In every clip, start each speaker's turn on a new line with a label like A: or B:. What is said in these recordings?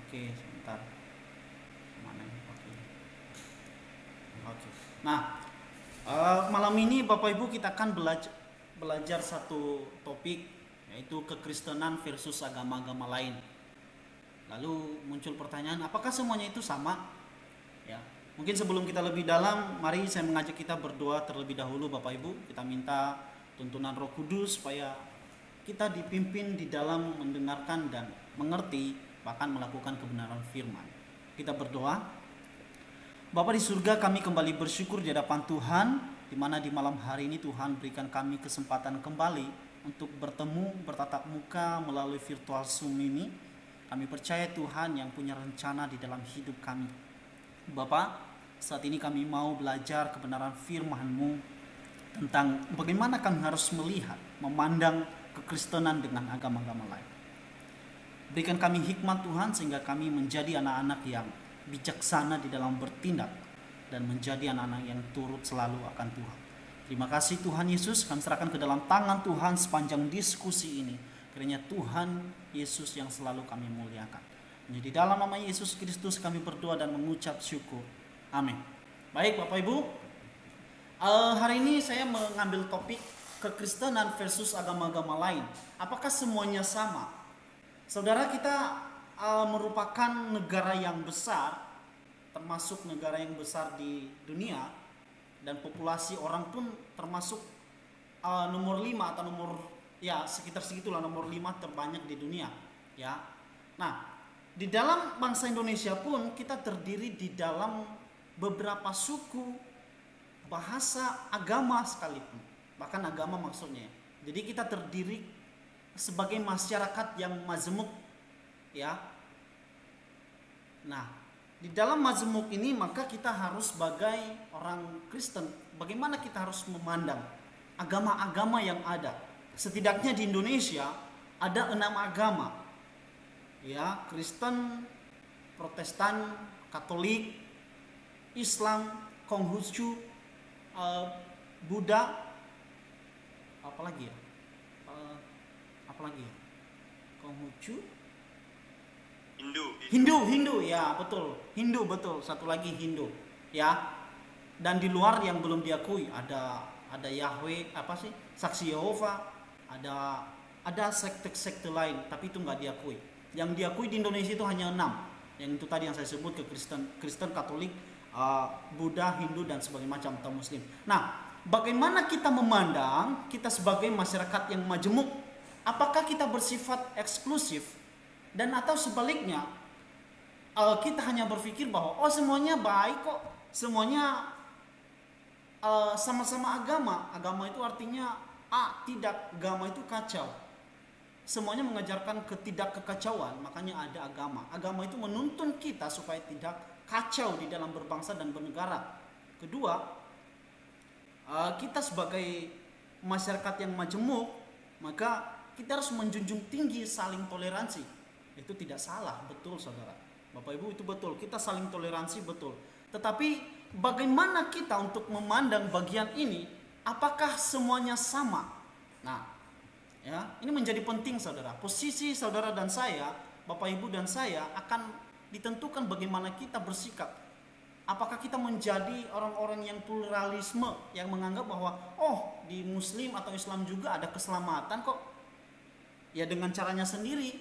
A: Oke, sebentar. Mana ini? Oke. Oke. Nah, malam ini Bapak Ibu kita akan belajar satu topik, yaitu kekristenan versus agama-agama lain. Lalu muncul pertanyaan, apakah semuanya itu sama? Ya. Mungkin sebelum kita lebih dalam, mari saya mengajak kita berdoa terlebih dahulu Bapak Ibu. Kita minta tuntunan Roh Kudus supaya kita dipimpin di dalam mendengarkan dan mengerti, bahkan melakukan kebenaran firman. Kita berdoa. Bapa di surga, kami kembali bersyukur di hadapan Tuhan, di mana di malam hari ini Tuhan berikan kami kesempatan kembali untuk bertemu, bertatap muka melalui virtual Zoom ini. Kami percaya Tuhan yang punya rencana di dalam hidup kami. Bapa, saat ini kami mau belajar kebenaran firman-Mu tentang bagaimana kami harus melihat, memandang kekristenan dengan agama-agama lain. Berikan kami hikmat Tuhan sehingga kami menjadi anak-anak yang bijaksana di dalam bertindak dan menjadi anak-anak yang turut selalu akan Tuhan. Terima kasih Tuhan Yesus, kami serahkan ke dalam tangan Tuhan sepanjang diskusi ini. Kiranya Tuhan Yesus yang selalu kami muliakan. Di dalam nama Yesus Kristus kami berdoa dan mengucap syukur. Amin. Baik Bapak Ibu, hari ini saya mengambil topik kekristenan versus agama-agama lain. Apakah semuanya sama? Saudara, kita merupakan negara yang besar, termasuk negara yang besar di dunia, dan populasi orang pun termasuk nomor 5 atau sekitar segitulah, nomor 5 terbanyak di dunia, ya. Nah, di dalam bangsa Indonesia pun kita terdiri di dalam beberapa suku, bahasa, agama sekalipun, bahkan agama maksudnya. Jadi kita terdiri sebagai masyarakat yang majemuk, ya. Nah, di dalam majemuk ini maka kita harus sebagai orang Kristen, bagaimana kita harus memandang agama-agama yang ada. Setidaknya di Indonesia ada 6 agama, ya, Kristen, Protestan, Katolik, Islam, Konghucu, Buddha, apalagi ya? Konghucu, Hindu, ya betul, Hindu betul, satu lagi Hindu, ya. Dan di luar yang belum diakui ada Yahweh, Saksi Yehova, ada sekte-sekte lain, tapi itu nggak diakui. Yang diakui di Indonesia itu hanya 6, yang itu tadi yang saya sebut, ke Kristen, Katolik, Buddha, Hindu dan sebagainya macam, atau Muslim. Nah, bagaimana kita memandang kita sebagai masyarakat yang majemuk? Apakah kita bersifat eksklusif dan atau sebaliknya kita hanya berpikir bahwa semuanya baik kok, semuanya sama-sama agama itu artinya tidak, agama itu kacau, semuanya mengajarkan ketidakkekacauan, makanya ada agama itu menuntun kita supaya tidak kacau di dalam berbangsa dan bernegara. Kedua, kita sebagai masyarakat yang majemuk, maka kita harus menjunjung tinggi saling toleransi. Itu tidak salah, betul saudara. Bapak Ibu, itu betul, kita saling toleransi, betul. Tetapi bagaimana kita untuk memandang bagian ini? Apakah semuanya sama? Nah, ya, ini menjadi penting saudara. Posisi saudara dan saya, Bapak Ibu dan saya akan ditentukan bagaimana kita bersikap. Apakah kita menjadi orang-orang yang pluralisme, yang menganggap bahwa di Muslim atau Islam juga ada keselamatan kok, ya dengan caranya sendiri.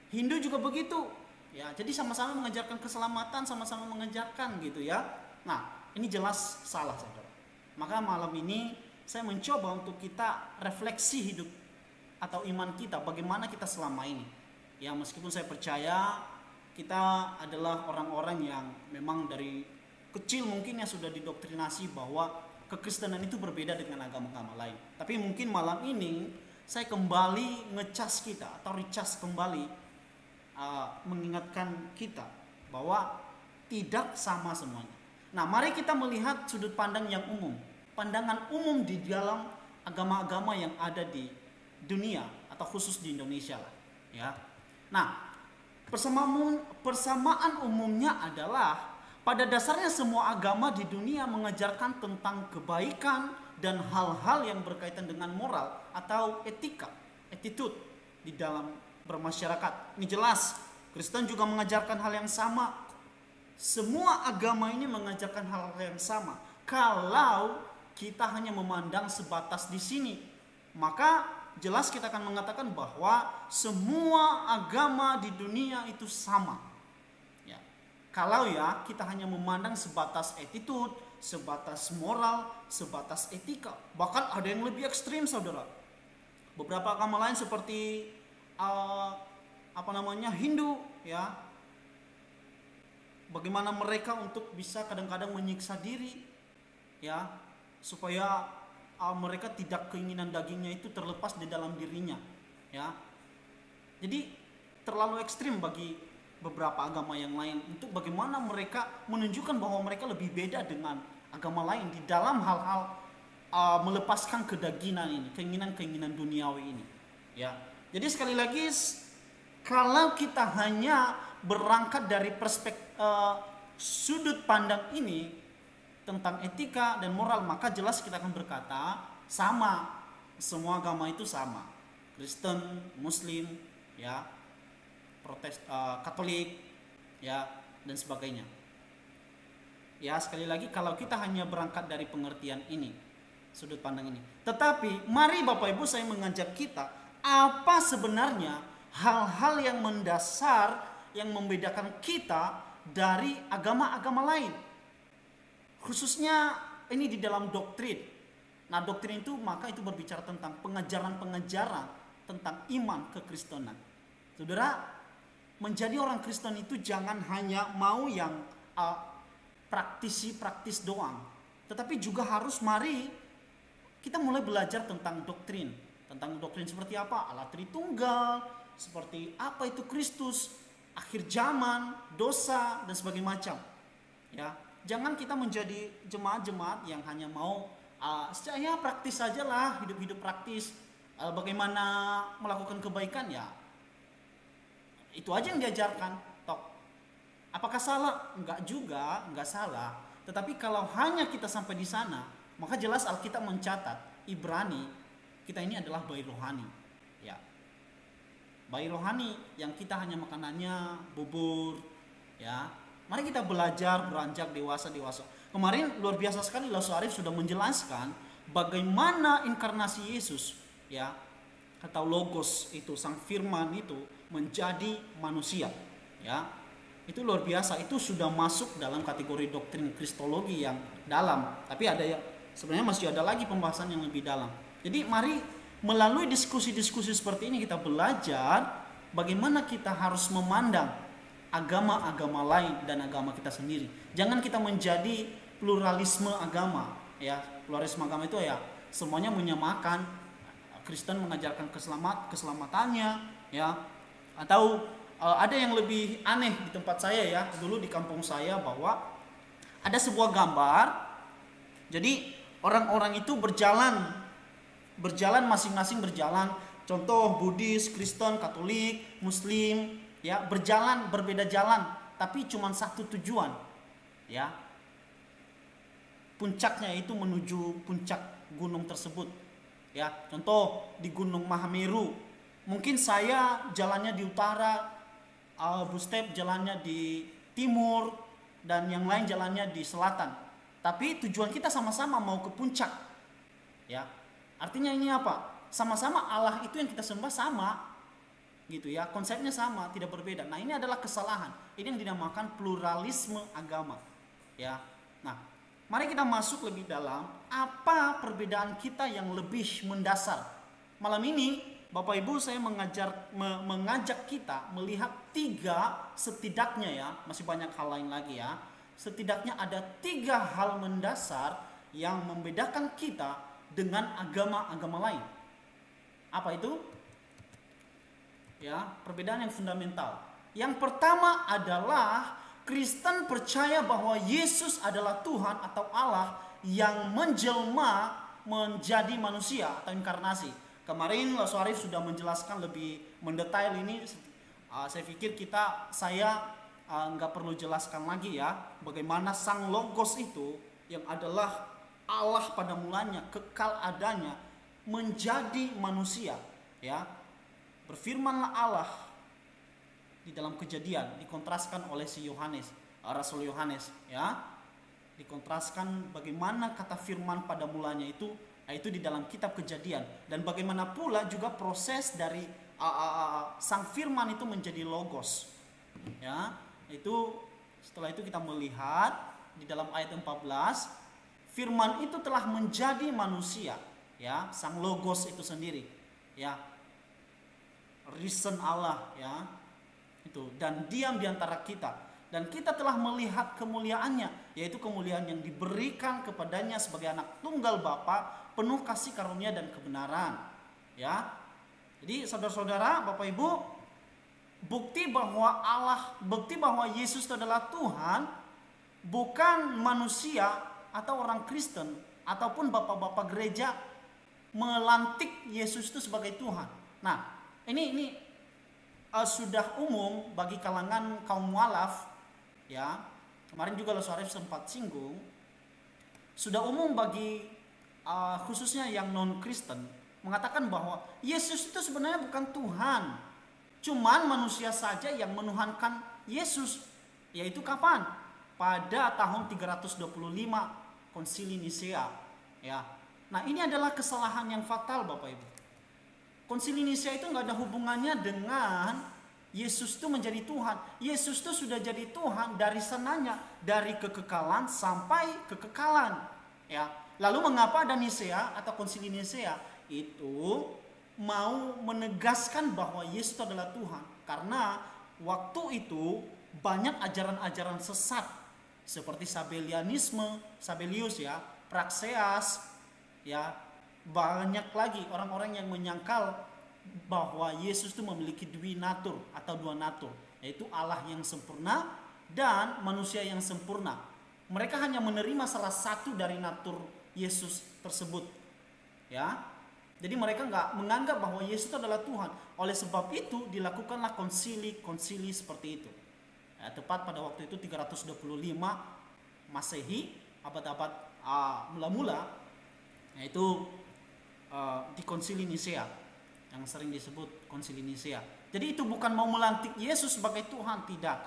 A: Hindu juga begitu, ya. Jadi sama-sama mengajarkan keselamatan, sama-sama mengajarkan gitu, ya. Nah, ini jelas salah saudara. Maka malam ini saya mencoba untuk kita refleksi hidup atau iman kita, bagaimana kita selama ini. Ya, meskipun saya percaya kita adalah orang-orang yang memang dari kecil mungkin ya sudah didoktrinasi bahwa kekristenan itu berbeda dengan agama-agama lain. Tapi mungkin malam ini saya kembali ngecas kita atau recas kembali, mengingatkan kita bahwa tidak sama semuanya. Nah, mari kita melihat sudut pandang yang umum, pandangan umum di dalam agama-agama yang ada di dunia atau khusus di Indonesia lah, ya. Nah, persamaan umumnya adalah pada dasarnya semua agama di dunia mengajarkan tentang kebaikan dan hal-hal yang berkaitan dengan moral atau etika, attitude di dalam bermasyarakat. Ini jelas Kristen juga mengajarkan hal yang sama. Semua agama ini mengajarkan hal yang sama. Kalau kita hanya memandang sebatas di sini, maka jelas kita akan mengatakan bahwa semua agama di dunia itu sama. Ya. Kalau ya kita hanya memandang sebatas attitude, sebatas moral, sebatas etika, bahkan ada yang lebih ekstrim, saudara. Beberapa agama lain seperti Hindu, ya, bagaimana mereka untuk bisa kadang-kadang menyiksa diri, ya, supaya mereka tidak keinginan dagingnya itu terlepas di dalam dirinya, ya. Jadi terlalu ekstrim bagi beberapa agama yang lain untuk bagaimana mereka menunjukkan bahwa mereka lebih beda dengan agama lain di dalam hal-hal melepaskan kedagingan ini, keinginan-keinginan duniawi ini, ya. Jadi sekali lagi, kalau kita hanya berangkat dari sudut pandang ini tentang etika dan moral, maka jelas kita akan berkata sama, semua agama itu sama, Kristen, Muslim, ya, Katolik, ya, dan sebagainya. Ya, sekali lagi kalau kita hanya berangkat dari pengertian ini, sudut pandang ini. Tetapi mari Bapak Ibu, saya mengajak kita, apa sebenarnya hal-hal yang mendasar yang membedakan kita dari agama-agama lain, khususnya ini di dalam doktrin. Nah, doktrin itu maka itu berbicara tentang pengajaran-pengajaran tentang iman kekristenan. Saudara, menjadi orang Kristen itu jangan hanya mau yang praktis doang, tetapi juga harus mari kita mulai belajar tentang doktrin. Tentang doktrin seperti apa? Allah Tritunggal, seperti apa itu Kristus, akhir zaman, dosa, dan sebagainya macam. Ya, jangan kita menjadi jemaat-jemaat yang hanya mau ya praktis saja lah, hidup-hidup praktis. Bagaimana melakukan kebaikan, ya itu aja yang diajarkan. Tok. Apakah salah? Enggak juga, enggak salah. Tetapi kalau hanya kita sampai di sana, maka jelas Alkitab mencatat Ibrani, kita ini adalah bayi rohani, ya. Bayi rohani yang kita hanya makanannya bubur, ya. Mari kita belajar beranjak dewasa. Kemarin luar biasa sekali Laus Arif sudah menjelaskan bagaimana inkarnasi Yesus, ya, atau logos itu, sang firman itu menjadi manusia, ya. Itu luar biasa, itu sudah masuk dalam kategori doktrin kristologi yang dalam. Tapi ada yang sebenarnya masih ada lagi pembahasan yang lebih dalam. Jadi mari melalui diskusi-diskusi seperti ini kita belajar bagaimana kita harus memandang agama-agama lain dan agama kita sendiri. Jangan kita menjadi pluralisme agama, ya. Pluralisme agama itu ya semuanya menyamakan. Kristen mengajarkan keselamatannya, ya. Atau ada yang lebih aneh di tempat saya, ya. Dulu di kampung saya bahwa ada sebuah gambar. Jadi orang-orang itu berjalan masing-masing berjalan. Contoh Buddhis, Kristen, Katolik, Muslim, ya, berjalan berbeda jalan, tapi cuma satu tujuan, ya. Puncaknya itu menuju puncak gunung tersebut, ya. Contoh di Gunung Mahameru, mungkin saya jalannya di utara, Bustep jalannya di timur, dan yang lain jalannya di selatan. Tapi tujuan kita sama-sama mau ke puncak, ya. Artinya ini apa? Sama-sama Allah itu yang kita sembah sama, gitu ya. Konsepnya sama, tidak berbeda. Nah, ini adalah kesalahan. Ini yang dinamakan pluralisme agama, ya. Nah, mari kita masuk lebih dalam, apa perbedaan kita yang lebih mendasar. Malam ini Bapak Ibu, saya mengajak kita melihat setidaknya, ya, masih banyak hal lain lagi, ya. Setidaknya ada 3 hal mendasar yang membedakan kita dengan agama-agama lain. Apa itu? Ya, perbedaan yang fundamental. Yang pertama adalah Kristen percaya bahwa Yesus adalah Tuhan atau Allah yang menjelma menjadi manusia atau inkarnasi. Kemarin Laus Arif sudah menjelaskan lebih mendetail ini. Saya pikir saya nggak perlu jelaskan lagi, ya, bagaimana sang logos itu yang adalah Allah pada mulanya, kekal adanya, menjadi manusia, ya. Berfirmanlah Allah di di dalam Kejadian dikontraskan oleh si Yohanes, Rasul Yohanes, ya. Dikontraskan bagaimana kata firman pada mulanya itu di dalam kitab Kejadian, dan bagaimana pula juga proses dari sang firman itu menjadi logos. Ya, itu setelah itu kita melihat di dalam ayat 14, firman itu telah menjadi manusia, ya, sang logos itu sendiri, ya. Reason Allah, ya. Itu, dan diam di antara kita. Dan kita telah melihat kemuliaannya, yaitu kemuliaan yang diberikan kepadanya sebagai anak tunggal Bapa, penuh kasih karunia dan kebenaran. Ya, jadi saudara-saudara, Bapak Ibu, bukti bahwa Yesus itu adalah Tuhan, bukan manusia atau orang Kristen ataupun bapak-bapak gereja melantik Yesus itu sebagai Tuhan. Nah, ini sudah umum bagi kalangan kaum mualaf. Ya, kemarin juga Los Arif sempat singgung, sudah umum bagi khususnya yang non-Kristen mengatakan bahwa Yesus itu sebenarnya bukan Tuhan, cuman manusia saja yang menuhankan Yesus. Yaitu kapan? Pada tahun 325 Konsili Nisea. Ya, nah ini adalah kesalahan yang fatal, Bapak Ibu. Konsili Nisea itu nggak ada hubungannya dengan Yesus itu menjadi Tuhan. Yesus itu sudah jadi Tuhan dari sananya, dari kekekalan sampai kekekalan. Ya. Lalu mengapa ada Nisea atau Konsili Nisea? Itu mau menegaskan bahwa Yesus itu adalah Tuhan. Karena waktu itu banyak ajaran-ajaran sesat seperti Sabellius, ya, Praxeas, ya, banyak lagi orang-orang yang menyangkal bahwa Yesus itu memiliki dua natur, yaitu Allah yang sempurna dan manusia yang sempurna. Mereka hanya menerima salah satu dari natur Yesus tersebut, ya. Jadi mereka nggak menganggap bahwa Yesus itu adalah Tuhan. Oleh sebab itu dilakukanlah konsili seperti itu. Ya, tepat pada waktu itu 325 Masehi, abad-abad mula-mula, yaitu di Konsili Nisea, yang sering disebut Konsili Nisea. Jadi itu bukan mau melantik Yesus sebagai Tuhan, tidak.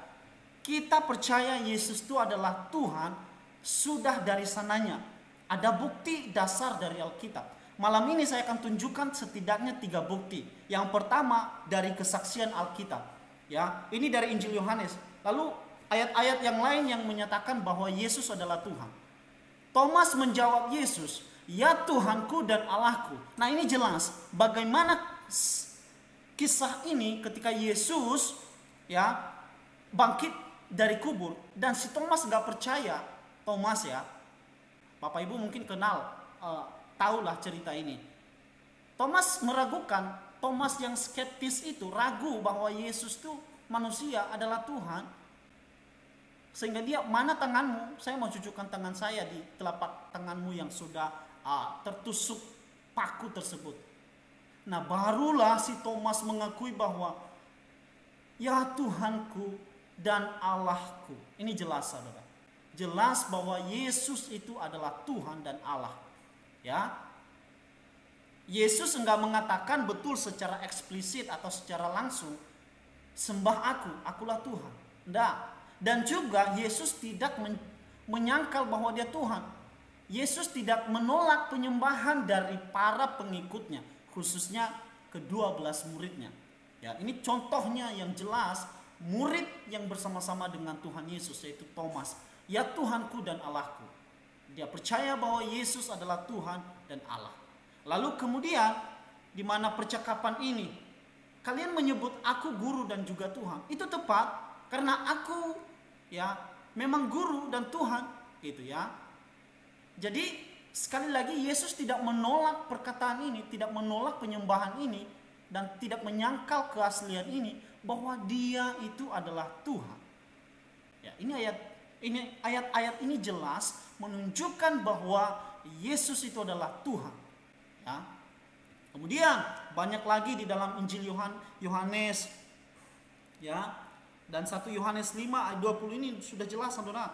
A: Kita percaya Yesus itu adalah Tuhan sudah dari sananya. Ada bukti dasar dari Alkitab. Malam ini saya akan tunjukkan setidaknya 3 bukti. Yang pertama dari kesaksian Alkitab. Ya, ini dari Injil Yohanes. Lalu ayat-ayat yang lain yang menyatakan bahwa Yesus adalah Tuhan. Thomas menjawab Yesus, "Ya Tuhanku dan Allahku." Nah, ini jelas bagaimana kisah ini ketika Yesus, ya, bangkit dari kubur dan si Thomas nggak percaya. Thomas, ya, Bapak Ibu mungkin kenal, tahulah cerita ini. Thomas meragukan. Thomas yang skeptis itu ragu bahwa Yesus itu manusia adalah Tuhan. Sehingga dia, "Mana tanganmu? Saya mau cucukkan tangan saya di telapak tanganmu yang sudah tertusuk paku tersebut." Nah, barulah si Thomas mengakui bahwa, "Ya Tuhanku dan Allahku." Ini jelas, saudara. Jelas bahwa Yesus itu adalah Tuhan dan Allah. Ya. Yesus enggak mengatakan betul secara eksplisit atau secara langsung, "Sembah aku, akulah Tuhan." Enggak. Dan juga Yesus tidak menyangkal bahwa dia Tuhan. Yesus tidak menolak penyembahan dari para pengikutnya, khususnya ke-12 muridnya. Ya, ini contohnya yang jelas murid yang bersama-sama dengan Tuhan Yesus, yaitu Thomas. "Ya Tuhanku dan Allahku." Dia percaya bahwa Yesus adalah Tuhan dan Allah. Lalu kemudian di mana percakapan ini, "Kalian menyebut aku guru dan juga Tuhan." Itu tepat karena aku, ya, memang guru dan Tuhan, gitu, ya. Jadi sekali lagi Yesus tidak menolak perkataan ini, tidak menolak penyembahan ini, dan tidak menyangkal keaslian ini bahwa dia itu adalah Tuhan. Ya, ini ayat-ayat ini jelas menunjukkan bahwa Yesus itu adalah Tuhan. Ya. Kemudian banyak lagi di dalam Injil Yohanes, ya, dan 1 Yohanes 5 ayat 20 ini sudah jelas, saudara.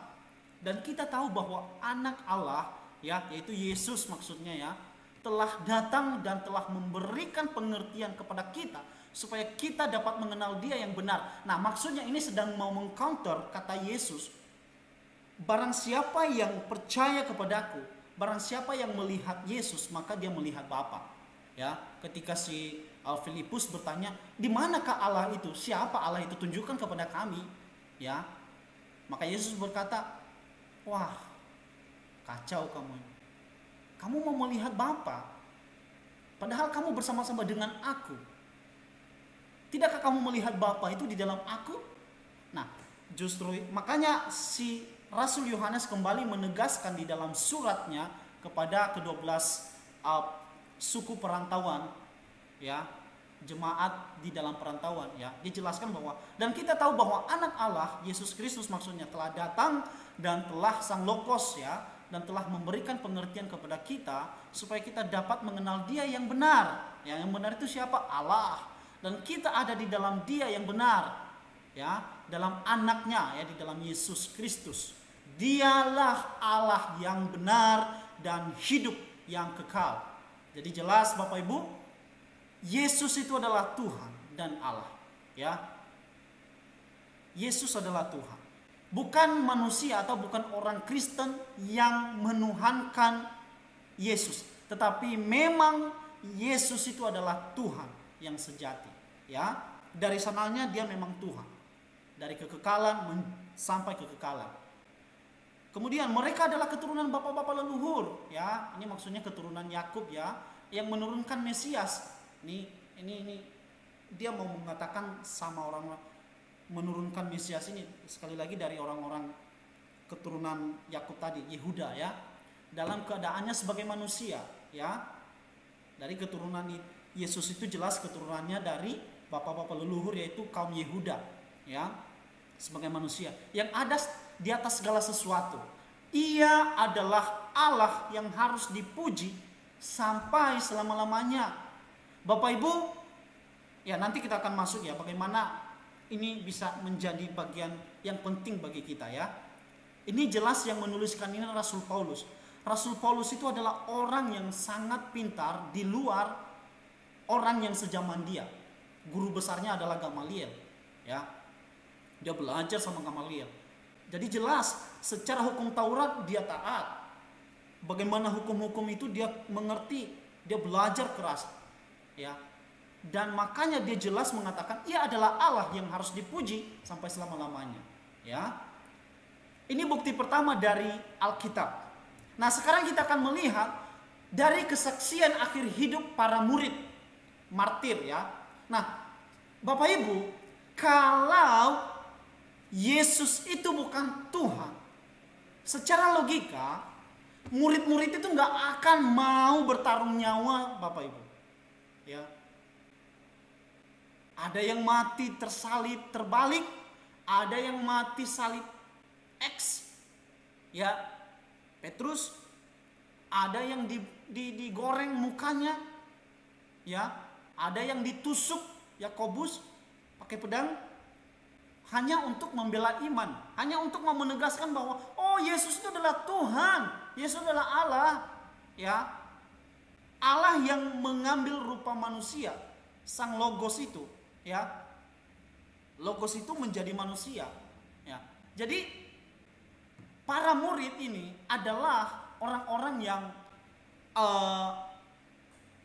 A: Dan kita tahu bahwa anak Allah, ya, yaitu Yesus maksudnya, ya, telah datang dan telah memberikan pengertian kepada kita supaya kita dapat mengenal Dia yang benar. Nah, maksudnya ini sedang mau mengcounter kata Yesus, barang siapa yang percaya kepadaku, barang siapa yang melihat Yesus, maka dia melihat Bapa. Ya, ketika si Filipus bertanya, di manakah Allah itu? Siapa Allah itu? Tunjukkan kepada kami. Ya, maka Yesus berkata, wah, kacau kamu. Kamu mau melihat Bapa, padahal kamu bersama-sama dengan aku. Tidakkah kamu melihat Bapa itu di dalam aku? Nah, justru makanya si Rasul Yohanes kembali menegaskan di dalam suratnya kepada ke-12 suku perantauan, ya, jemaat di dalam perantauan, ya. Dia jelaskan bahwa, dan kita tahu bahwa anak Allah Yesus Kristus maksudnya telah datang dan telah sang logos, ya, dan telah memberikan pengertian kepada kita supaya kita dapat mengenal Dia yang benar. Ya, yang benar itu siapa? Allah. Dan kita ada di dalam Dia yang benar, ya, dalam anaknya, ya, di dalam Yesus Kristus. Dialah Allah yang benar dan hidup yang kekal. Jadi jelas Bapak Ibu, Yesus itu adalah Tuhan dan Allah, ya. Yesus adalah Tuhan. Bukan manusia atau bukan orang Kristen yang menuhankan Yesus, tetapi memang Yesus itu adalah Tuhan yang sejati, ya. Dari sananya Dia memang Tuhan, dari kekekalan sampai kekekalan. Kemudian mereka adalah keturunan bapak-bapak leluhur, ya. Ini maksudnya keturunan Yakub, ya, yang menurunkan Mesias. Ini dia mau mengatakan sama orang menurunkan Mesias ini sekali lagi dari orang-orang keturunan Yakub tadi, Yehuda, ya. Dalam keadaannya sebagai manusia, ya. Dari keturunan Yesus itu jelas keturunannya dari bapak-bapak leluhur, yaitu kaum Yehuda, ya, sebagai manusia yang ada di atas segala sesuatu. Ia adalah Allah yang harus dipuji sampai selama-lamanya. Bapak Ibu, ya, nanti kita akan masuk, ya, bagaimana ini bisa menjadi bagian yang penting bagi kita, ya. Ini jelas yang menuliskan ini Rasul Paulus. Rasul Paulus itu adalah orang yang sangat pintar di luar orang yang sejaman dia. Guru besarnya adalah Gamaliel, ya. Dia belajar sama Gamaliel. Jadi jelas secara hukum Taurat dia taat. Bagaimana hukum-hukum itu dia mengerti, dia belajar keras, ya. Dan makanya dia jelas mengatakan ia adalah Allah yang harus dipuji sampai selama-lamanya, ya. Ini bukti pertama dari Alkitab. Nah, sekarang kita akan melihat dari kesaksian akhir hidup para murid martir, ya. Nah, Bapak Ibu, kalau Yesus itu bukan Tuhan, secara logika murid-murid itu nggak akan mau bertarung nyawa, Bapak Ibu, ya. Ada yang mati tersalib terbalik, ada yang mati salib X, ya. Petrus, ada yang digoreng mukanya, ya. Ada yang ditusuk Yakobus pakai pedang, hanya untuk membela iman, hanya untuk menegaskan bahwa oh, Yesus itu adalah Tuhan, Yesus adalah Allah, ya. Allah yang mengambil rupa manusia, sang logos itu, ya. Logos itu menjadi manusia, ya. Jadi para murid ini adalah orang-orang yang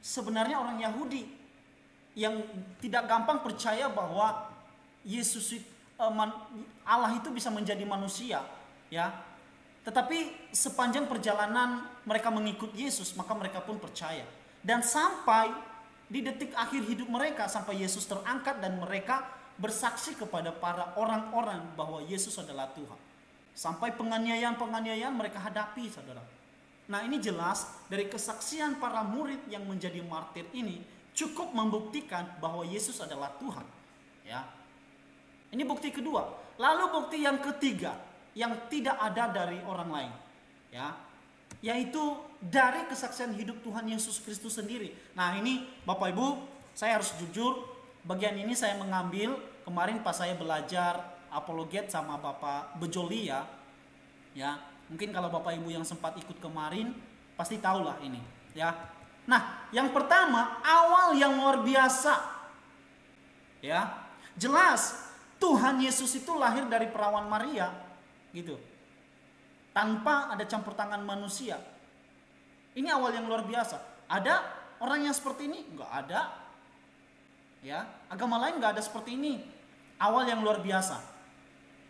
A: sebenarnya orang Yahudi yang tidak gampang percaya bahwa Yesus Allah itu bisa menjadi manusia, ya. Tetapi sepanjang perjalanan mereka mengikut Yesus, maka mereka pun percaya. Dan sampai di detik akhir hidup mereka, sampai Yesus terangkat dan mereka bersaksi kepada para orang-orang bahwa Yesus adalah Tuhan. Sampai penganiayaan-penganiayaan mereka hadapi, saudara. Nah, ini jelas dari kesaksian para murid yang menjadi martir ini cukup membuktikan bahwa Yesus adalah Tuhan, ya. Ini bukti kedua. Lalu bukti yang ketiga yang tidak ada dari orang lain, ya, yaitu dari kesaksian hidup Tuhan Yesus Kristus sendiri. Nah, ini Bapak Ibu, saya harus jujur, bagian ini saya mengambil kemarin pas saya belajar apologet sama Bapak Bejoli, ya. Mungkin kalau Bapak Ibu yang sempat ikut kemarin pasti tahulah ini, ya. Nah, yang pertama, awal yang luar biasa Ya, jelas Tuhan Yesus itu lahir dari perawan Maria, gitu. Tanpa ada campur tangan manusia. Ini awal yang luar biasa. Ada orang yang seperti ini? Enggak ada. Ya, agama lain enggak ada seperti ini. Awal yang luar biasa.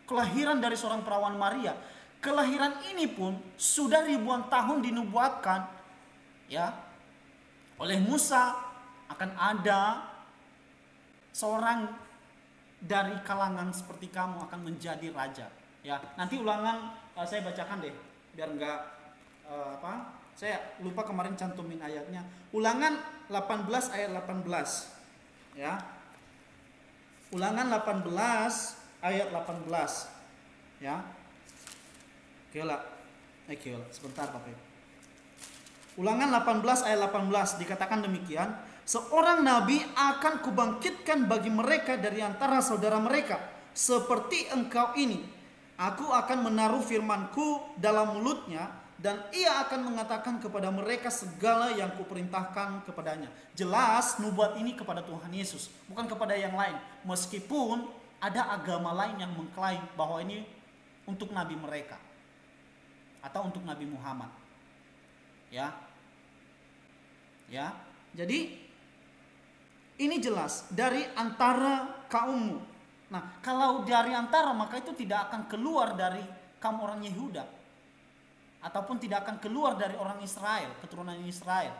A: Kelahiran dari seorang perawan Maria. Kelahiran ini pun sudah ribuan tahun dinubuatkan, ya, oleh Musa akan ada seorang dari kalangan seperti kamu akan menjadi raja. Ya, nanti Ulangan saya bacakan deh, biar enggak saya lupa kemarin cantumin ayatnya. Ulangan 18 ayat 18. Ya. Ulangan 18 ayat 18. Ya. Sebentar Bapak Ibu. Ulangan 18 ayat 18 dikatakan demikian, seorang nabi akan kubangkitkan bagi mereka dari antara saudara mereka, seperti engkau ini. Aku akan menaruh firmanku dalam mulutnya, dan ia akan mengatakan kepada mereka segala yang kuperintahkan kepadanya. Jelas nubuat ini kepada Tuhan Yesus, bukan kepada yang lain. Meskipun ada agama lain yang mengklaim bahwa ini untuk nabi mereka atau untuk Nabi Muhammad. Ya. Jadi ini jelas dari antara kaummu. Nah, kalau dari antara, maka itu tidak akan keluar dari kaum orang Yehuda, ataupun tidak akan keluar dari orang Israel, keturunan Israel.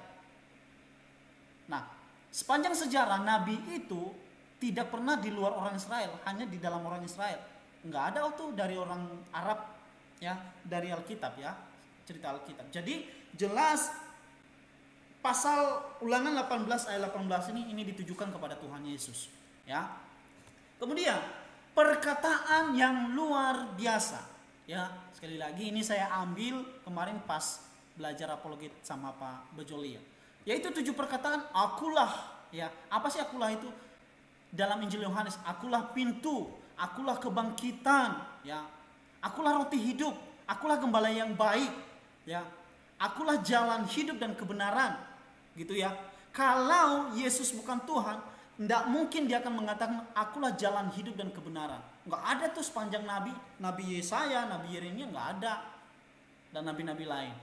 A: Nah, sepanjang sejarah Nabi itu tidak pernah di luar orang Israel, hanya di dalam orang Israel. Enggak ada tuh dari orang Arab, ya, dari Alkitab, ya, cerita Alkitab. Jadi jelas pasal Ulangan 18 ayat 18 ini ditujukan kepada Tuhan Yesus, ya. Kemudian perkataan yang luar biasa, ya, sekali lagi ini saya ambil kemarin pas belajar apologet sama Pak Bejolia, yaitu 7 perkataan akulah, ya. Apa sih akulah itu? Dalam Injil Yohanes, akulah pintu, akulah kebangkitan, ya. Akulah roti hidup, akulah gembala yang baik, ya. Akulah jalan hidup dan kebenaran, gitu ya. Kalau Yesus bukan Tuhan, tidak mungkin dia akan mengatakan akulah jalan hidup dan kebenaran. Enggak ada tuh sepanjang Nabi Yesaya, Nabi Yeremia, enggak ada. Dan nabi-nabi lain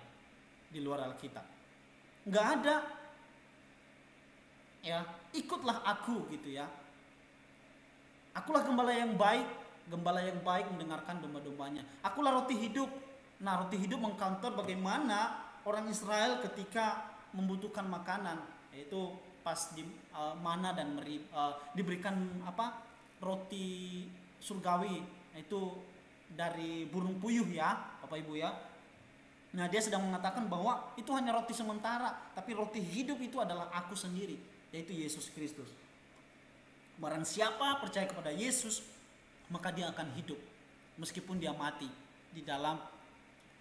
A: di luar Alkitab. Enggak ada. Ya, ikutlah aku, gitu ya. Akulah gembala yang baik mendengarkan domba-dombanya. Akulah roti hidup. Nah, roti hidup mengcounter bagaimana orang Israel ketika membutuhkan makanan, yaitu pas di mana dan diberikan roti surgawi, itu dari burung puyuh, ya Bapak Ibu, ya. Nah, dia sedang mengatakan bahwa itu hanya roti sementara, tapi roti hidup itu adalah aku sendiri, yaitu Yesus Kristus. Barang siapa percaya kepada Yesus, maka dia akan hidup meskipun dia mati di dalam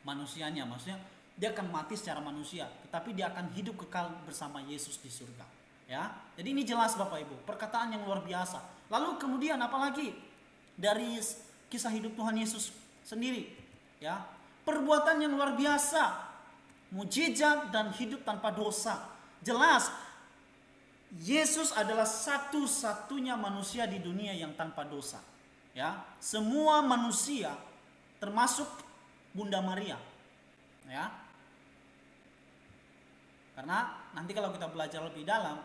A: manusianya. Maksudnya dia akan mati secara manusia, tetapi dia akan hidup kekal bersama Yesus di surga, ya. Jadi ini jelas Bapak Ibu, perkataan yang luar biasa. Lalu kemudian apalagi dari kisah hidup Tuhan Yesus sendiri, ya. Perbuatan yang luar biasa, mujizat dan hidup tanpa dosa. Jelas Yesus adalah satu-satunya manusia di dunia yang tanpa dosa, ya. Semua manusia termasuk Bunda Maria, ya. Karena nanti kalau kita belajar lebih dalam,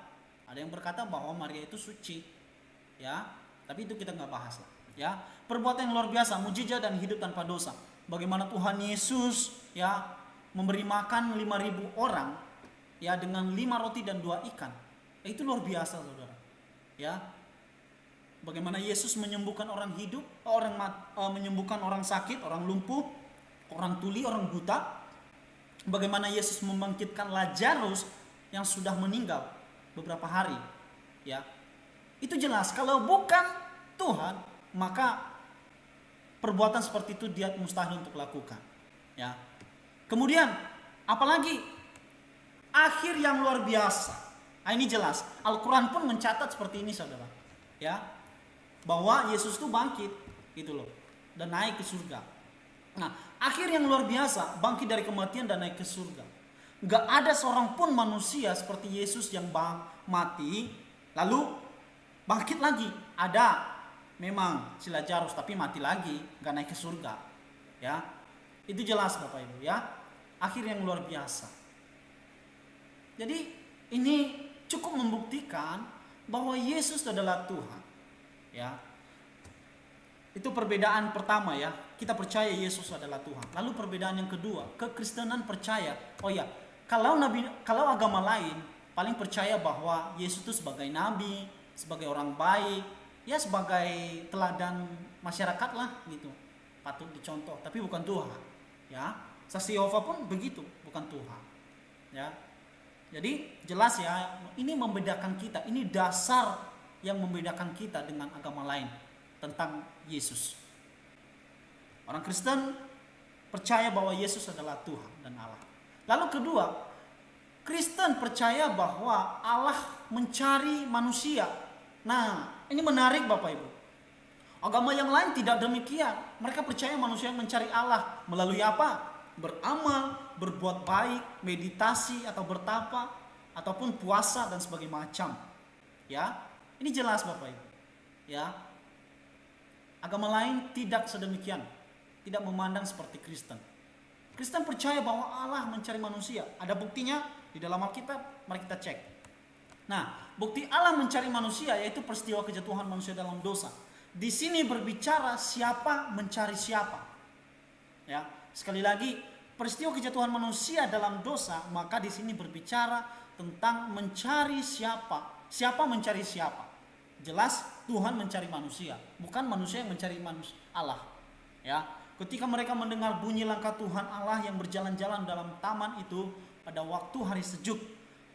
A: ada yang berkata bahwa Maria itu suci, ya. Tapi itu kita nggak bahas lah, ya. Perbuatan yang luar biasa, mujizat dan hidup tanpa dosa. Bagaimana Tuhan Yesus, ya, memberi makan 5.000 orang, ya, dengan 5 roti dan 2 ikan. Itu luar biasa, saudara, ya. Bagaimana Yesus menyembuhkan orang hidup, menyembuhkan orang sakit, orang lumpuh, orang tuli, orang buta. Bagaimana Yesus membangkitkan Lazarus yang sudah meninggal beberapa hari, ya. Itu jelas kalau bukan Tuhan, maka perbuatan seperti itu dia mustahil untuk lakukan, ya. Kemudian apalagi akhir yang luar biasa. Nah, ini jelas Al-Quran pun mencatat seperti ini, saudara, ya, bahwa Yesus itu bangkit, gitu loh, dan naik ke surga. Nah, akhir yang luar biasa, bangkit dari kematian dan naik ke surga. Gak ada seorang pun manusia seperti Yesus yang mati lalu bangkit lagi. ada memang si Lazarus, tapi mati lagi, nggak naik ke surga. Ya, itu jelas Bapak Ibu ya. Akhir yang luar biasa. Jadi ini cukup membuktikan bahwa Yesus adalah Tuhan. Ya, itu perbedaan pertama ya. Kita percaya Yesus adalah Tuhan. Lalu perbedaan yang kedua, kekristenan percaya, oh ya, kalau agama lain paling percaya bahwa Yesus itu sebagai nabi, sebagai orang baik, ya sebagai teladan masyarakat lah gitu, patut dicontoh, tapi bukan Tuhan. Ya, saksi Yehova pun begitu, bukan Tuhan. Ya, jadi jelas ya, ini membedakan kita, ini dasar yang membedakan kita dengan agama lain tentang Yesus. Orang Kristen percaya bahwa Yesus adalah Tuhan dan Allah. Lalu kedua, Kristen percaya bahwa Allah mencari manusia. Nah, ini menarik Bapak Ibu. Agama yang lain tidak demikian. Mereka percaya manusia yang mencari Allah melalui apa? Beramal, berbuat baik, meditasi atau bertapa, ataupun puasa dan sebagainya macam. Ya, ini jelas Bapak Ibu. Ya, agama lain tidak sedemikian, tidak memandang seperti Kristen. Kristen percaya bahwa Allah mencari manusia. Ada buktinya di dalam Alkitab, mari kita cek. Nah, bukti Allah mencari manusia yaitu peristiwa kejatuhan manusia dalam dosa. Di sini berbicara siapa mencari siapa. Ya, sekali lagi, peristiwa kejatuhan manusia dalam dosa, maka di sini berbicara tentang mencari siapa. Siapa mencari siapa? Jelas Tuhan mencari manusia, bukan manusia yang mencari Allah. Ya, ketika mereka mendengar bunyi langkah Tuhan Allah yang berjalan-jalan dalam taman itu pada waktu hari sejuk,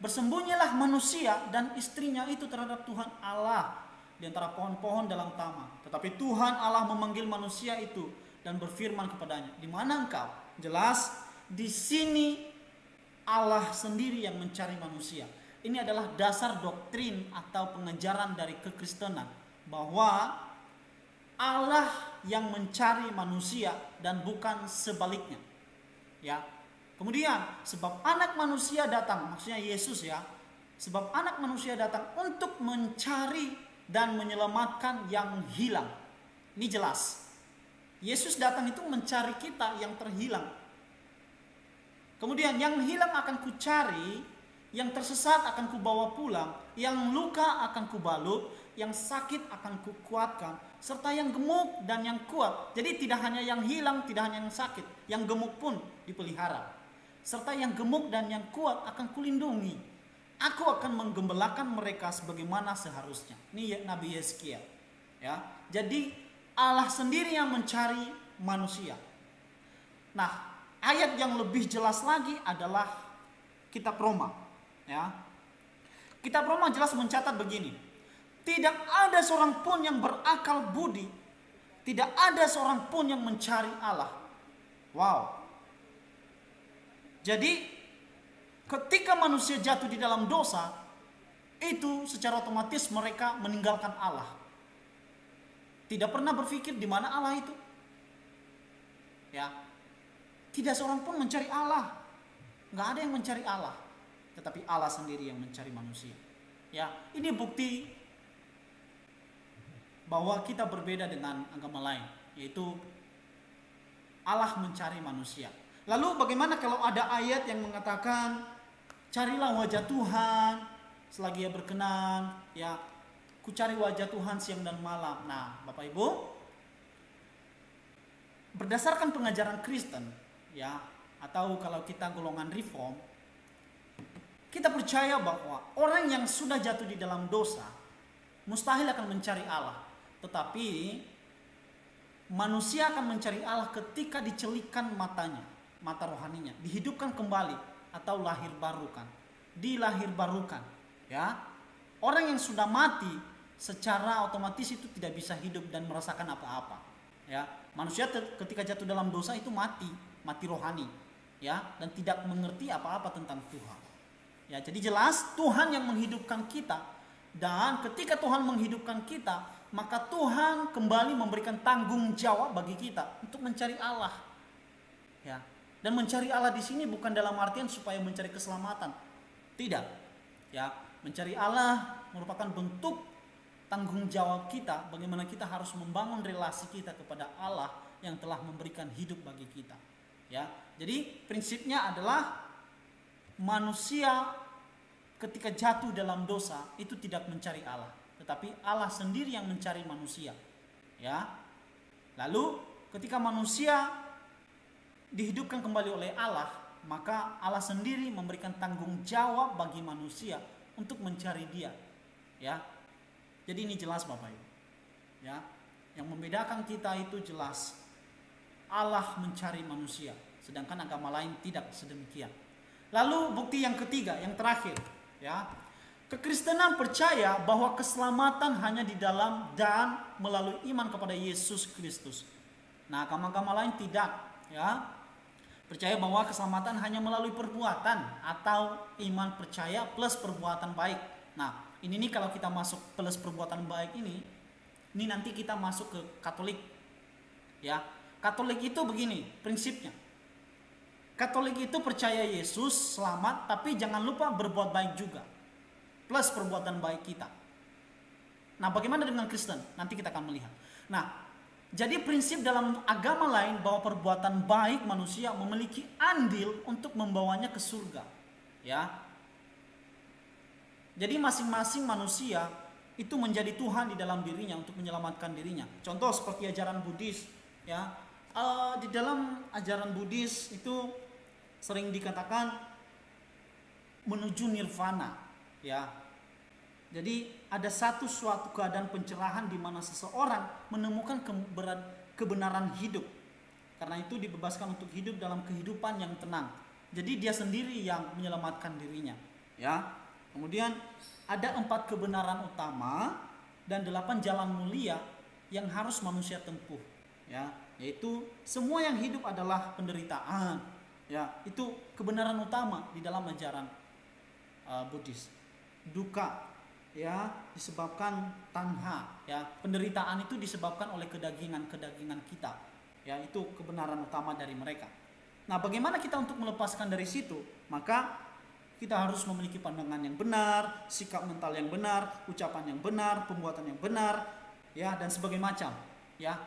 A: bersembunyilah manusia dan istrinya itu terhadap Tuhan Allah di antara pohon-pohon dalam taman. Tetapi Tuhan Allah memanggil manusia itu dan berfirman kepadanya, "Di mana engkau?" Jelas di sini Allah sendiri yang mencari manusia. Ini adalah dasar doktrin atau pengajaran dari kekristenan bahwa Allah yang mencari manusia dan bukan sebaliknya. Ya. Kemudian sebab anak manusia datang, maksudnya Yesus ya. Sebab anak manusia datang untuk mencari dan menyelamatkan yang hilang. Ini jelas. Yesus datang itu mencari kita yang terhilang. Kemudian yang hilang akan kucari, yang tersesat akan kubawa pulang, yang luka akan kubalut, yang sakit akan kukuatkan, serta yang gemuk dan yang kuat. Jadi tidak hanya yang hilang, tidak hanya yang sakit, yang gemuk pun dipelihara. Serta yang gemuk dan yang kuat akan kulindungi. Aku akan menggembalakan mereka sebagaimana seharusnya. Ini Nabi Yeskiel. Ya, jadi Allah sendiri yang mencari manusia. Nah, ayat yang lebih jelas lagi adalah kitab Roma. Ya, kitab Roma jelas mencatat begini. Tidak ada seorang pun yang berakal budi. Tidak ada seorang pun yang mencari Allah. Wow. Jadi ketika manusia jatuh di dalam dosa, itu secara otomatis mereka meninggalkan Allah. Tidak pernah berpikir di mana Allah itu. Ya. Tidak seorang pun mencari Allah. Nggak ada yang mencari Allah. Tetapi Allah sendiri yang mencari manusia. Ya, ini bukti bahwa kita berbeda dengan agama lain, yaitu Allah mencari manusia. Lalu bagaimana kalau ada ayat yang mengatakan carilah wajah Tuhan selagi ia berkenan, ya, ku cari wajah Tuhan siang dan malam. Nah, Bapak Ibu, berdasarkan pengajaran Kristen, ya, atau kalau kita golongan Reform, kita percaya bahwa orang yang sudah jatuh di dalam dosa mustahil akan mencari Allah. Tetapi manusia akan mencari Allah ketika dicelikkan matanya, mata rohaninya, dihidupkan kembali atau lahir barukan, dilahir barukan. Ya, orang yang sudah mati secara otomatis itu tidak bisa hidup dan merasakan apa-apa. Ya, manusia ketika jatuh dalam dosa itu mati rohani, ya, dan tidak mengerti apa-apa tentang Tuhan. Ya, jadi jelas Tuhan yang menghidupkan kita, dan ketika Tuhan menghidupkan kita, maka Tuhan kembali memberikan tanggung jawab bagi kita untuk mencari Allah. Ya, dan mencari Allah di sini bukan dalam artian supaya mencari keselamatan. Tidak. Ya, mencari Allah merupakan bentuk tanggung jawab kita bagaimana kita harus membangun relasi kita kepada Allah yang telah memberikan hidup bagi kita. Ya. Jadi prinsipnya adalah manusia ketika jatuh dalam dosa itu tidak mencari Allah, tetapi Allah sendiri yang mencari manusia. Ya. Lalu ketika manusia dihidupkan kembali oleh Allah, maka Allah sendiri memberikan tanggung jawab bagi manusia untuk mencari Dia. Ya. Jadi ini jelas Bapak Ibu. Ya. Yang membedakan kita itu jelas. Allah mencari manusia, sedangkan agama lain tidak sedemikian. Lalu bukti yang ketiga, yang terakhir, ya. Kekristenan percaya bahwa keselamatan hanya di dalam dan melalui iman kepada Yesus Kristus. Nah, agama-agama lain tidak, ya. Percaya bahwa keselamatan hanya melalui perbuatan atau iman percaya plus perbuatan baik. Nah, ini nih kalau kita masuk plus perbuatan baik ini nanti kita masuk ke Katolik. Ya, Katolik itu begini prinsipnya. Katolik itu percaya Yesus selamat, tapi jangan lupa berbuat baik juga. Plus perbuatan baik kita. Nah, bagaimana dengan Kristen? Nanti kita akan melihat. Nah, jadi prinsip dalam agama lain bahwa perbuatan baik manusia memiliki andil untuk membawanya ke surga. Ya. Jadi masing-masing manusia itu menjadi Tuhan di dalam dirinya untuk menyelamatkan dirinya. Contoh seperti ajaran Buddhis, ya. Di dalam ajaran Buddhis itu sering dikatakan menuju nirvana, ya. Jadi ada suatu keadaan pencerahan di mana seseorang menemukan kebenaran hidup. Karena itu dibebaskan untuk hidup dalam kehidupan yang tenang. Jadi dia sendiri yang menyelamatkan dirinya, ya. Kemudian ada 4 kebenaran utama dan 8 jalan mulia yang harus manusia tempuh, ya, yaitu semua yang hidup adalah penderitaan, ya, itu kebenaran utama di dalam ajaran Buddhis. Duka, ya, disebabkan tanha, ya, penderitaan itu disebabkan oleh kedagingan kita, ya, itu kebenaran utama dari mereka. Nah, bagaimana kita untuk melepaskan dari situ? Maka kita harus memiliki pandangan yang benar, sikap mental yang benar, ucapan yang benar, perbuatan yang benar, ya, dan sebagainya macam, ya.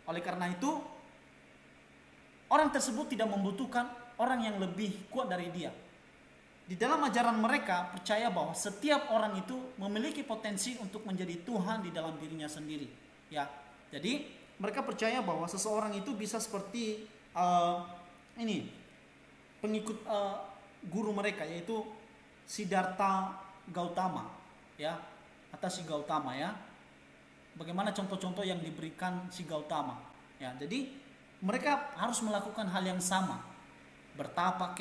A: Oleh karena itu, orang tersebut tidak membutuhkan orang yang lebih kuat dari dia. Di dalam ajaran mereka percaya bahwa setiap orang itu memiliki potensi untuk menjadi Tuhan di dalam dirinya sendiri, ya. Jadi mereka percaya bahwa seseorang itu bisa seperti pengikut guru mereka, yaitu Siddhartha Gautama, ya, atau si Gautama, ya. Bagaimana contoh-contoh yang diberikan si Gautama, ya. Jadi mereka harus melakukan hal yang sama, bertapa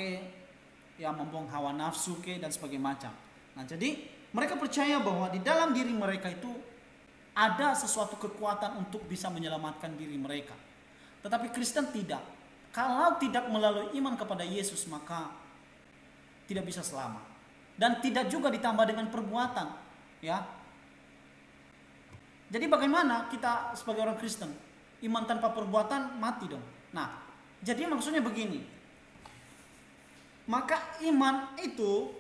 A: ya, membuang hawa nafsu dan sebagainya macam. Nah, jadi mereka percaya bahwa di dalam diri mereka itu ada sesuatu kekuatan untuk bisa menyelamatkan diri mereka. Tetapi Kristen tidak. Kalau tidak melalui iman kepada Yesus, maka tidak bisa selamat. Dan tidak juga ditambah dengan perbuatan, ya. Jadi bagaimana kita sebagai orang Kristen? Iman tanpa perbuatan mati dong. Nah, jadi maksudnya begini. Maka iman itu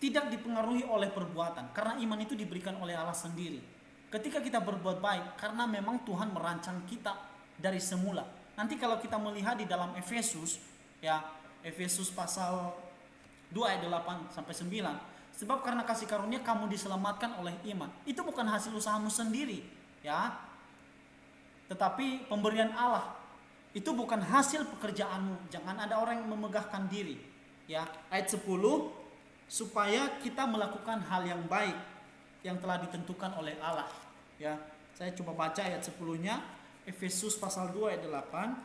A: tidak dipengaruhi oleh perbuatan, karena iman itu diberikan oleh Allah sendiri. Ketika kita berbuat baik, karena memang Tuhan merancang kita dari semula. Nanti kalau kita melihat di dalam Efesus, ya, Efesus pasal 2 ayat 8 sampai 9, sebab karena kasih karunia kamu diselamatkan oleh iman. Itu bukan hasil usahamu sendiri, ya. Tetapi pemberian Allah. Itu bukan hasil pekerjaanmu. Jangan ada orang yang memegahkan diri, ya. Ayat 10, supaya kita melakukan hal yang baik yang telah ditentukan oleh Allah, ya. Saya coba baca ayat 10-nya, Efesus pasal 2 ayat 8.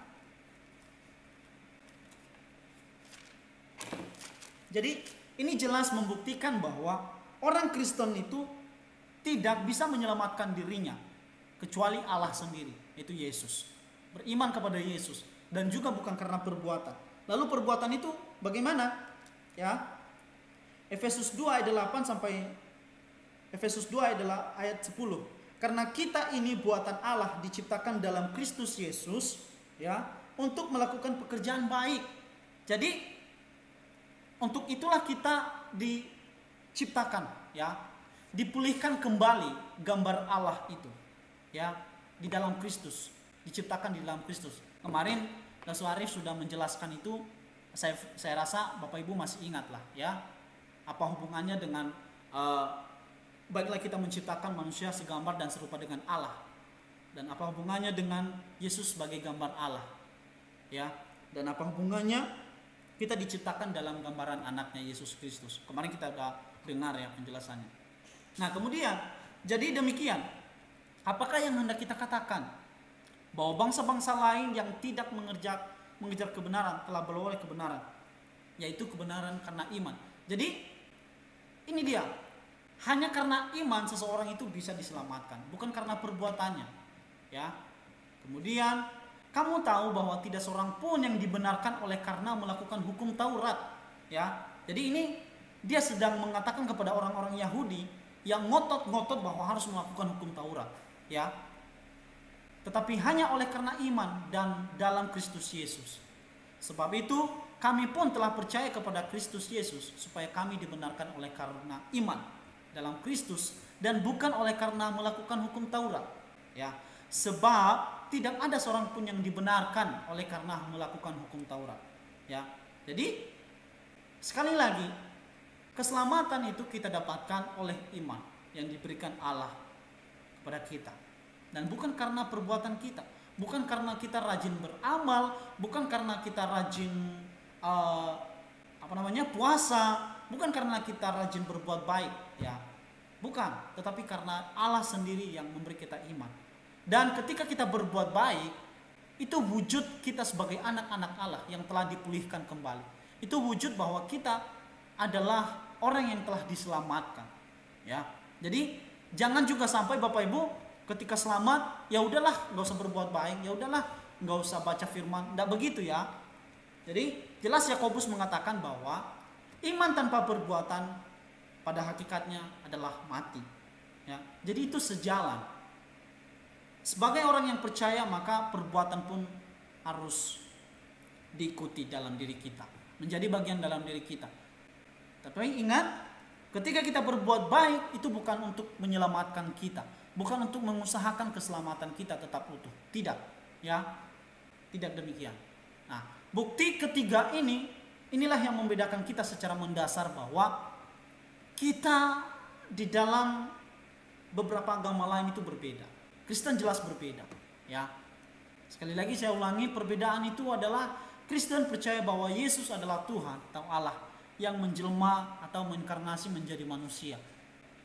A: Jadi ini jelas membuktikan bahwa orang Kristen itu tidak bisa menyelamatkan dirinya kecuali Allah sendiri, yaitu Yesus. Beriman kepada Yesus dan juga bukan karena perbuatan. Lalu perbuatan itu bagaimana? Ya. Efesus 2 ayat 8 sampai Efesus 2 ayat 10. Karena kita ini buatan Allah diciptakan dalam Kristus Yesus, ya, untuk melakukan pekerjaan baik. Jadi untuk itulah kita diciptakan, ya. dipulihkan kembali gambar Allah itu, ya, di dalam Kristus, diciptakan di dalam Kristus. Kemarin Rasul Arif sudah menjelaskan itu. Saya rasa Bapak Ibu masih ingat lah, ya, apa hubungannya dengan baiklah kita menciptakan manusia segambar dan serupa dengan Allah, dan apa hubungannya dengan Yesus sebagai gambar Allah, ya, dan apa hubungannya kita diciptakan dalam gambaran anaknya Yesus Kristus. Kemarin kita sudah dengar ya penjelasannya. Nah kemudian jadi demikian, apakah yang hendak kita katakan? Bahwa bangsa-bangsa lain yang tidak mengejar kebenaran telah beroleh kebenaran, yaitu kebenaran karena iman. Jadi ini dia, hanya karena iman seseorang itu bisa diselamatkan, bukan karena perbuatannya, ya. Kemudian kamu tahu bahwa tidak seorang pun yang dibenarkan oleh karena melakukan hukum Taurat, ya. Jadi ini dia sedang mengatakan kepada orang-orang Yahudi yang ngotot-ngotot bahwa harus melakukan hukum Taurat, ya. Tetapi hanya oleh karena iman dan dalam Kristus Yesus. Sebab itu kami pun telah percaya kepada Kristus Yesus, supaya kami dibenarkan oleh karena iman dalam Kristus dan bukan oleh karena melakukan hukum Taurat, ya. Sebab tidak ada seorang pun yang dibenarkan oleh karena melakukan hukum Taurat, ya. Jadi sekali lagi, keselamatan itu kita dapatkan oleh iman yang diberikan Allah kepada kita, dan bukan karena perbuatan kita, bukan karena kita rajin beramal, bukan karena kita rajin puasa, bukan karena kita rajin berbuat baik, ya, bukan, tetapi karena Allah sendiri yang memberi kita iman. Dan ketika kita berbuat baik, itu wujud kita sebagai anak-anak Allah yang telah dipulihkan kembali. Itu wujud bahwa kita adalah orang yang telah diselamatkan, ya. Jadi jangan juga sampai Bapak Ibu ketika selamat, ya udahlah nggak usah berbuat baik, ya udahlah nggak usah baca firman, nggak begitu ya. Jadi jelas Yakobus mengatakan bahwa iman tanpa perbuatan pada hakikatnya adalah mati, ya. Jadi itu sejalan. Sebagai orang yang percaya, maka perbuatan pun harus diikuti dalam diri kita, menjadi bagian dalam diri kita. Tapi ingat, ketika kita berbuat baik itu bukan untuk menyelamatkan kita, bukan untuk mengusahakan keselamatan kita tetap utuh. Tidak, ya. Tidak demikian. Nah, bukti ketiga inilah yang membedakan kita secara mendasar bahwa kita di dalam beberapa agama lain itu berbeda. Kristen jelas berbeda, ya. Sekali lagi saya ulangi, perbedaan itu adalah Kristen percaya bahwa Yesus adalah Tuhan atau Allah yang menjelma atau menginkarnasi menjadi manusia.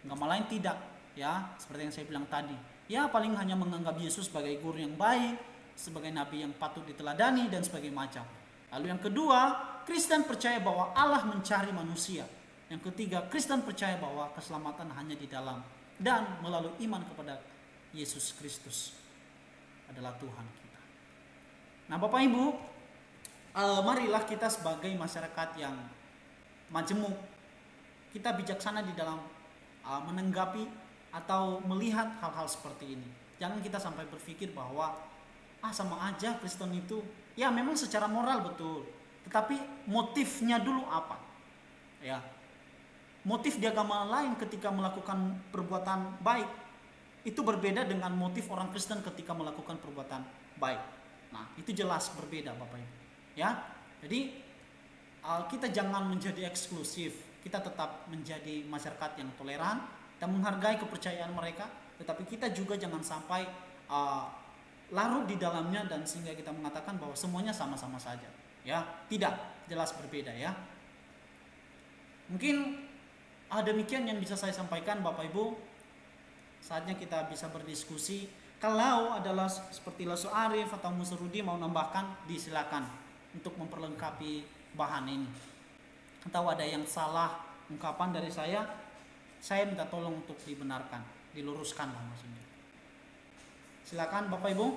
A: Agama lain tidak, ya, seperti yang saya bilang tadi. Ya, paling hanya menganggap Yesus sebagai guru yang baik, sebagai nabi yang patut diteladani dan sebagainya macam. Lalu yang kedua, Kristen percaya bahwa Allah mencari manusia. Yang ketiga, Kristen percaya bahwa keselamatan hanya di dalam dan melalui iman kepada Yesus Kristus adalah Tuhan kita. Nah Bapak Ibu, marilah kita sebagai masyarakat yang majemuk, kita bijaksana di dalam menanggapi atau melihat hal-hal seperti ini. Jangan kita sampai berpikir bahwa sama aja Kristen itu, ya memang secara moral betul, tetapi motifnya dulu apa, ya. Motif di agama lain ketika melakukan perbuatan baik itu berbeda dengan motif orang Kristen ketika melakukan perbuatan baik. Nah, itu jelas berbeda Bapak Ibu. Ya. Jadi kita jangan menjadi eksklusif. Kita tetap menjadi masyarakat yang toleran dan menghargai kepercayaan mereka, tetapi kita juga jangan sampai larut di dalamnya dan sehingga kita mengatakan bahwa semuanya sama-sama saja. Ya, tidak, jelas berbeda ya. Mungkin demikian yang bisa saya sampaikan Bapak Ibu. Saatnya kita bisa berdiskusi. Kalau adalah seperti Rasul Arif atau Musrudi mau nambahkan, disilakan untuk memperlengkapi bahan ini. Atau ada yang salah ungkapan dari saya minta tolong untuk dibenarkan, diluruskan lah maksudnya. Silakan Bapak Ibu.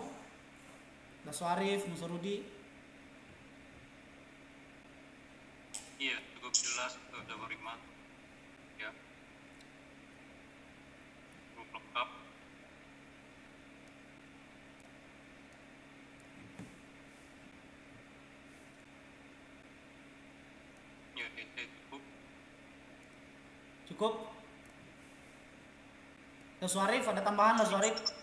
A: Rasul Arif, Musrudi.
B: Iya, cukup jelas, sudah beriman. Ya. Lengkap. Ya, cukup.
A: Cukup? Suarif ada tambahan Suarif?